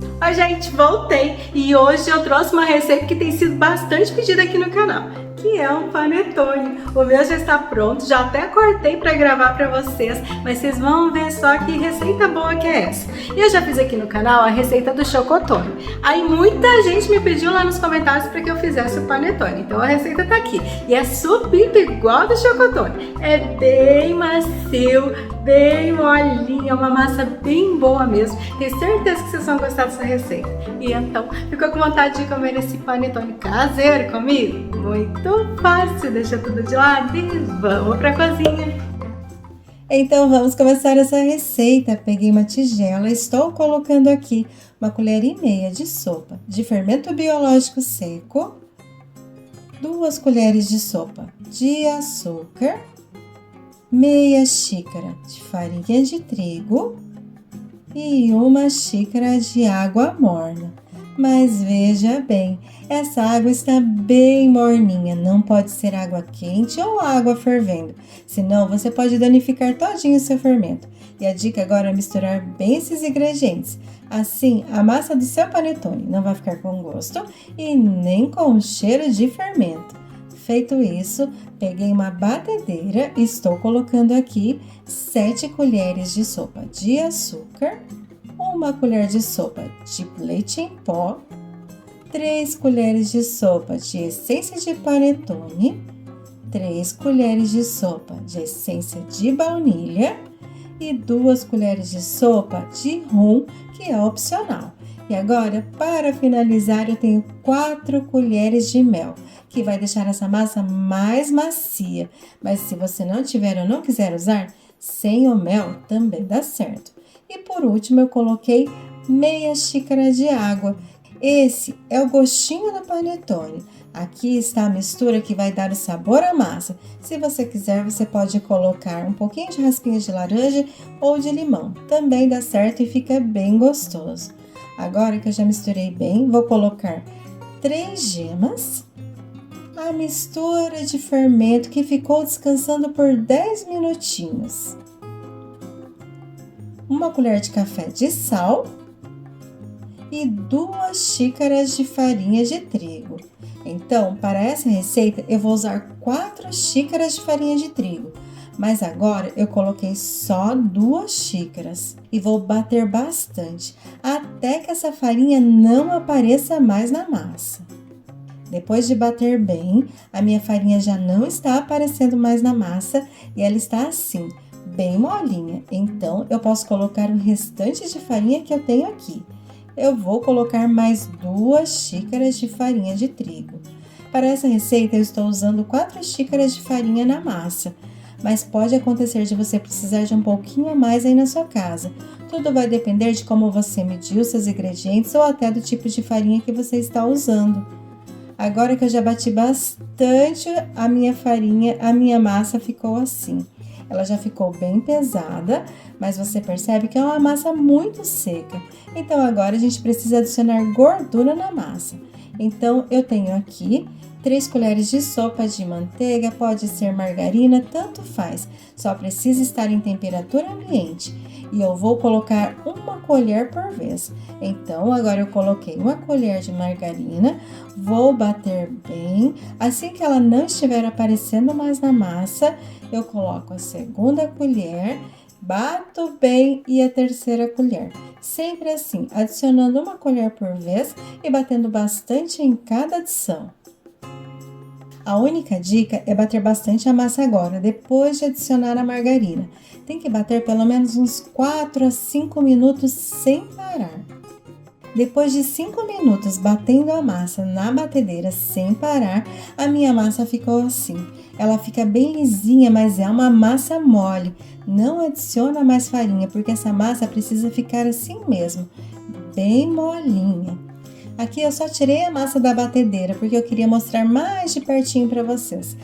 Oi, gente, voltei e hoje eu trouxe uma receita que tem sido bastante pedida aqui no canal, que é um panetone. O meu já está pronto, já até cortei para gravar para vocês, mas vocês vão ver só que receita boa que é essa. Eu já fiz aqui no canal a receita do chocotone. Aí muita gente me pediu lá nos comentários para que eu fizesse o panetone, então a receita tá aqui. E é super igual do chocotone, é bem macio, bem molinho, é uma massa bem boa mesmo. Tenho certeza que vocês vão gostar dessa receita. E então, ficou com vontade de comer esse panetone caseiro comigo? Muito fácil, deixa tudo de lado e vamos pra cozinha. Então vamos começar essa receita. Peguei uma tigela, estou colocando aqui 1,5 colher de sopa de fermento biológico seco, 2 colheres de sopa de açúcar, meia xícara de farinha de trigo e 1 xícara de água morna. Mas veja bem, essa água está bem morninha, não pode ser água quente ou água fervendo, senão você pode danificar todinho o seu fermento. E a dica agora é misturar bem esses ingredientes, assim a massa do seu panetone não vai ficar com gosto e nem com cheiro de fermento. Feito isso, peguei uma batedeira e estou colocando aqui 7 colheres de sopa de açúcar, 1 colher de sopa de leite em pó, 3 colheres de sopa de essência de panetone, 3 colheres de sopa de essência de baunilha e 2 colheres de sopa de rum, que é opcional. E agora, para finalizar, eu tenho 4 colheres de mel, que vai deixar essa massa mais macia. Mas se você não tiver ou não quiser usar, sem o mel também dá certo. E por último, eu coloquei meia xícara de água. Esse é o gostinho do panetone. Aqui está a mistura que vai dar o sabor à massa. Se você quiser, você pode colocar um pouquinho de raspinha de laranja ou de limão. Também dá certo e fica bem gostoso. Agora que eu já misturei bem, vou colocar 3 gemas, a mistura de fermento que ficou descansando por 10 minutinhos, 1 colher de café de sal e 2 xícaras de farinha de trigo. Então, para essa receita, eu vou usar 4 xícaras de farinha de trigo. Mas agora eu coloquei só 2 xícaras e vou bater bastante, até que essa farinha não apareça mais na massa. Depois de bater bem, a minha farinha já não está aparecendo mais na massa e ela está assim, bem molinha. Então, eu posso colocar o restante de farinha que eu tenho aqui. Eu vou colocar mais 2 xícaras de farinha de trigo. Para essa receita, eu estou usando 4 xícaras de farinha na massa. Mas pode acontecer de você precisar de um pouquinho a mais aí na sua casa. Tudo vai depender de como você mediu seus ingredientes ou até do tipo de farinha que você está usando. Agora que eu já bati bastante a minha farinha, a minha massa ficou assim. Ela já ficou bem pesada, mas você percebe que é uma massa muito seca. Então agora a gente precisa adicionar gordura na massa. Então eu tenho aqui 3 colheres de sopa de manteiga, pode ser margarina, tanto faz, só precisa estar em temperatura ambiente. E eu vou colocar 1 colher por vez. Então, agora eu coloquei 1 colher de margarina, vou bater bem. Assim que ela não estiver aparecendo mais na massa, eu coloco a 2ª colher, bato bem e a 3ª colher. Sempre assim, adicionando 1 colher por vez e batendo bastante em cada adição. A única dica é bater bastante a massa agora, depois de adicionar a margarina. Tem que bater pelo menos uns 4 a 5 minutos sem parar. Depois de 5 minutos batendo a massa na batedeira sem parar, a minha massa ficou assim. Ela fica bem lisinha, mas é uma massa mole. Não adiciona mais farinha, porque essa massa precisa ficar assim mesmo, bem molinha. Aqui eu só tirei a massa da batedeira, porque eu queria mostrar mais de pertinho para vocês.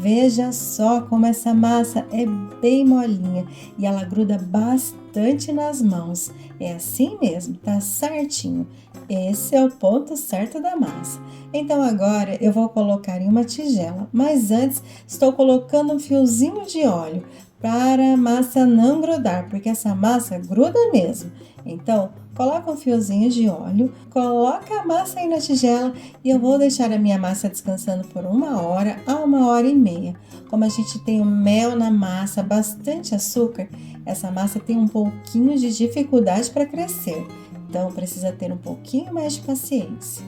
Veja só como essa massa é bem molinha e ela gruda bastante nas mãos. É assim mesmo, tá certinho. Esse é o ponto certo da massa. Então agora eu vou colocar em uma tigela, mas antes estou colocando um fiozinho de óleo para a massa não grudar, porque essa massa gruda mesmo. Então coloca um fiozinho de óleo, coloca a massa aí na tigela e eu vou deixar a minha massa descansando por 1 hora a 1 hora e meia. Como a gente tem o mel na massa, bastante açúcar, essa massa tem um pouquinho de dificuldade para crescer, então precisa ter um pouquinho mais de paciência.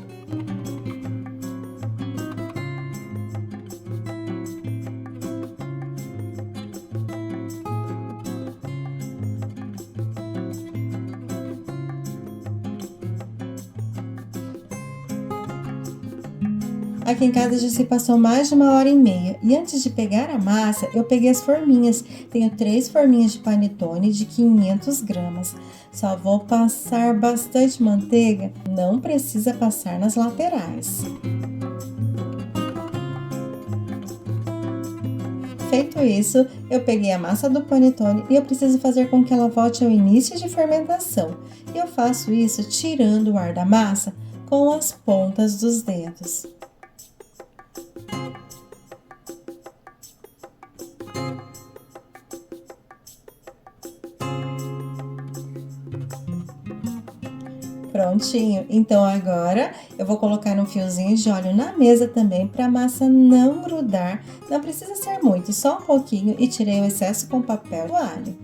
Aqui em casa já se passou mais de 1 hora e meia e antes de pegar a massa, eu peguei as forminhas. Tenho 3 forminhas de panetone de 500 gramas. Só vou passar bastante manteiga, não precisa passar nas laterais. Feito isso, eu peguei a massa do panetone e eu preciso fazer com que ela volte ao início de fermentação. E eu faço isso tirando o ar da massa com as pontas dos dedos. Prontinho, então agora eu vou colocar um fiozinho de óleo na mesa também para a massa não grudar. Não precisa ser muito, só um pouquinho e tirei o excesso com papel toalha.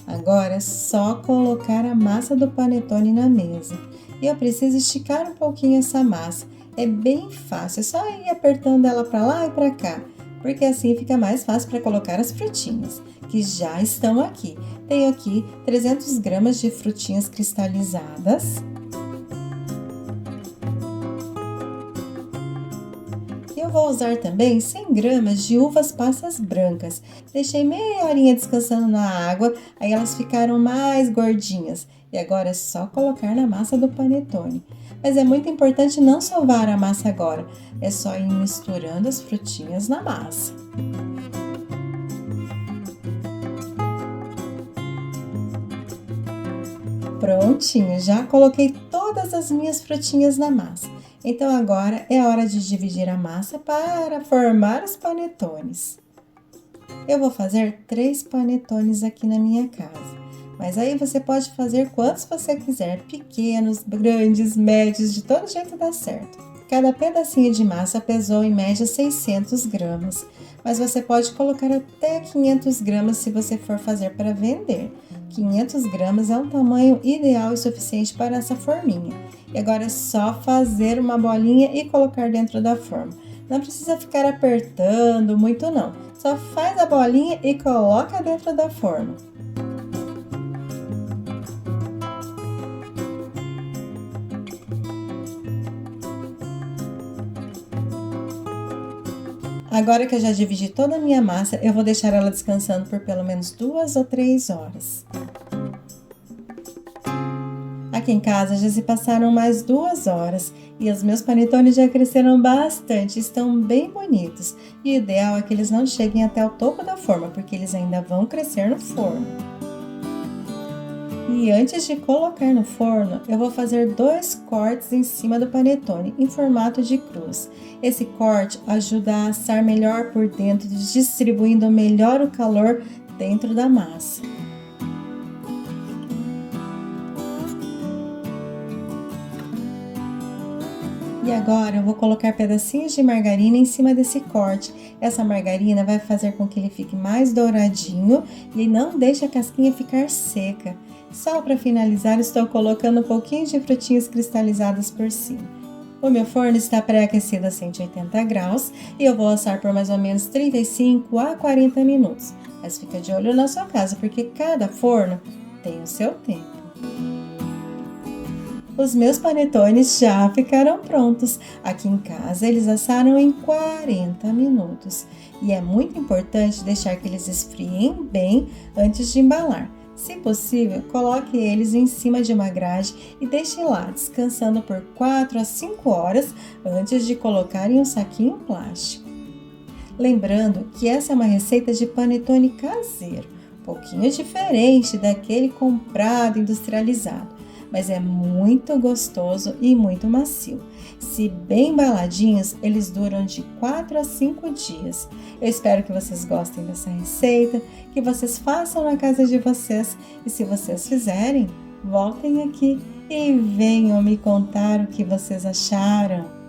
Agora é só colocar a massa do panetone na mesa. E eu preciso esticar um pouquinho essa massa. É bem fácil, é só ir apertando ela para lá e para cá, porque assim fica mais fácil para colocar as frutinhas, que já estão aqui. Tenho aqui 300 gramas de frutinhas cristalizadas. E eu vou usar também 100 gramas de uvas passas brancas. Deixei meia horinha descansando na água, aí elas ficaram mais gordinhas. E agora é só colocar na massa do panetone. Mas é muito importante não sovar a massa agora, é só ir misturando as frutinhas na massa. Prontinho, já coloquei todas as minhas frutinhas na massa. Então agora é hora de dividir a massa para formar os panetones. Eu vou fazer 3 panetones aqui na minha casa. Mas aí você pode fazer quantos você quiser, pequenos, grandes, médios, de todo jeito dá certo. Cada pedacinho de massa pesou em média 600 gramas, mas você pode colocar até 500 gramas se você for fazer para vender. 500 gramas é um tamanho ideal e suficiente para essa forminha. E agora é só fazer uma bolinha e colocar dentro da forma. Não precisa ficar apertando muito não, só faz a bolinha e coloca dentro da forma. Agora que eu já dividi toda a minha massa, eu vou deixar ela descansando por pelo menos 2 ou 3 horas. Aqui em casa já se passaram mais 2 horas e os meus panetones já cresceram bastante, estão bem bonitos. E o ideal é que eles não cheguem até o topo da forma, porque eles ainda vão crescer no forno. E antes de colocar no forno, eu vou fazer 2 cortes em cima do panetone, em formato de cruz. Esse corte ajuda a assar melhor por dentro, distribuindo melhor o calor dentro da massa. E agora eu vou colocar pedacinhos de margarina em cima desse corte. Essa margarina vai fazer com que ele fique mais douradinho e não deixe a casquinha ficar seca. Só para finalizar, estou colocando um pouquinho de frutinhas cristalizadas por cima. O meu forno está pré-aquecido a 180 graus e eu vou assar por mais ou menos 35 a 40 minutos. Mas fica de olho na sua casa, porque cada forno tem o seu tempo. Os meus panetones já ficaram prontos. Aqui em casa eles assaram em 40 minutos. E é muito importante deixar que eles esfriem bem antes de embalar. Se possível, coloque eles em cima de uma grade e deixe lá descansando por 4 a 5 horas antes de colocar em um saquinho plástico. Lembrando que essa é uma receita de panetone caseiro, um pouquinho diferente daquele comprado industrializado. mas é muito gostoso e muito macio. Se bem embaladinhos, eles duram de 4 a 5 dias. Eu espero que vocês gostem dessa receita, que vocês façam na casa de vocês e se vocês fizerem, voltem aqui e venham me contar o que vocês acharam.